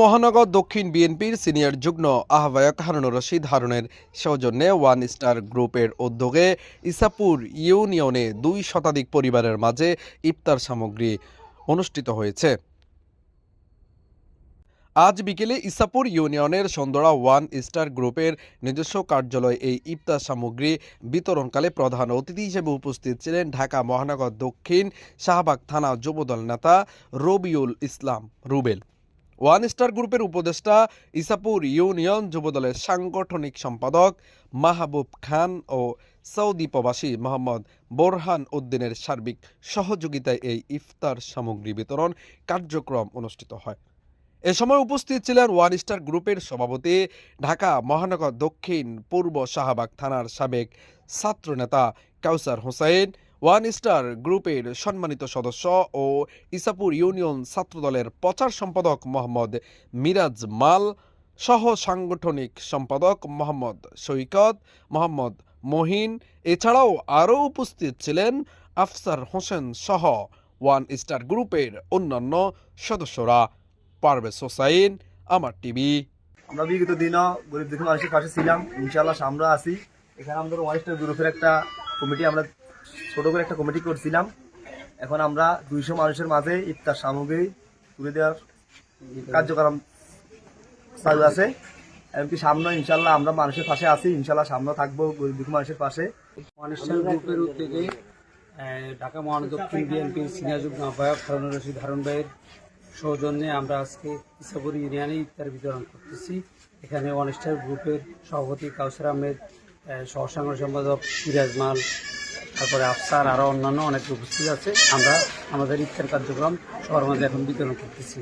মহানগর দক্ষিণ বিএনপির সিনিয়র যুগ্ম আহ্বায়ক হারুনুর রশিদ হারুনের সৌজন্যে ওয়ান স্টার গ্রুপের উদ্যোগে ইসাপুর ইউনিয়নে ২ শতাধিক পরিবারের মাঝে ইফতার সামগ্রী অনুষ্ঠিত হয়েছে। আজ বিকেলে ইসাপুর ইউনিয়নের সন্দরা ওয়ান স্টার গ্রুপের নিজস্ব কার্যালয়ে এই ইফতার সামগ্রী বিতরণকালে প্রধান অতিথি হিসেবে উপস্থিত ছিলেন ঢাকা মহানগর দক্ষিণ শাহবাগ থানা যুবদল নেতা রবিউল ইসলাম রুবেল, ওয়ান স্টার গ্রুপের উপদেষ্টা, ইসাপুর ইউনিয়ন যুবদলের সাংগঠনিক সম্পাদক মাহবুব খান ও সৌদি প্রবাসী মোহাম্মদ বোরহান উদ্দিনের সার্বিক সহযোগিতায় এই ইফতার সামগ্রী বিতরণ কার্যক্রম অনুষ্ঠিত হয়। এ সময় উপস্থিত ছিলেন ওয়ান স্টার গ্রুপের সভাপতি, ঢাকা মহানগর দক্ষিণ পূর্ব শাহবাগ থানার সাবেক ছাত্রনেতা কাউসার হোসেন, ওয়ান স্টার গ্রুপের সম্মানিত সদস্য ও ইসাপুর ইউনিয়ন ছাত্রদলের প্রচার সম্পাদক মোহাম্মদ মিরাজ মাল, সহ সাংগঠনিক সম্পাদক মোহাম্মদ সৈকত, মোহাম্মদ মহিন, এছাড়াও আরও উপস্থিত ছিলেন আফসার হোসেন সহ ওয়ান স্টার গ্রুপের অন্যান্য সদস্যরা। পারভেজ হোসাইন, আমার টিভি। আমরা বিগত দিনও গরিব দুঃখী মানুষের পাশে ছিলাম, ইনশাআল্লাহ আমরা আছি। এখানে আমাদের ওয়ান স্টার গ্রুপের একটা কমিটি, আমরা ছোট করে একটা কমিটি করছিলাম। এখন আমরা 200 মানুষের মাঝে ইফতার সামগ্রী তুলে দেওয়ার কার্যক্রম চালু আছে। এমনকি সামনে ইনশাআল্লাহ আমরা মানুষের পাশে আছি, ইনশাআল্লাহ সামনে থাকবো গরিব দুঃখী মানুষের পাশে। ওয়ান স্টার গ্রুপের উদ্যোগে ঢাকা মহানগর দক্ষিণ বিএনপির সিনিয়র যুগ্ম আহ্বায়ক হারুনুর রশিদ হারুন ভাইয়ের সৌজন্যে আমরা আজকে ইসাপুর ইউনিয়নে ইফতার বিতরণ করতেছি। এখানে ওয়ান স্টার গ্রুপের সভাপতি কাউসার আহমেদ, সহসাংগঠনিক সম্পাদক মিরাজ মাল, তারপরে আফসার, আরও অন্যান্য অনেক উপস্থিত আছে। আমরা আমাদের ইফতার কার্যক্রম সবার মাঝে এখন বিতরণ করতেছি।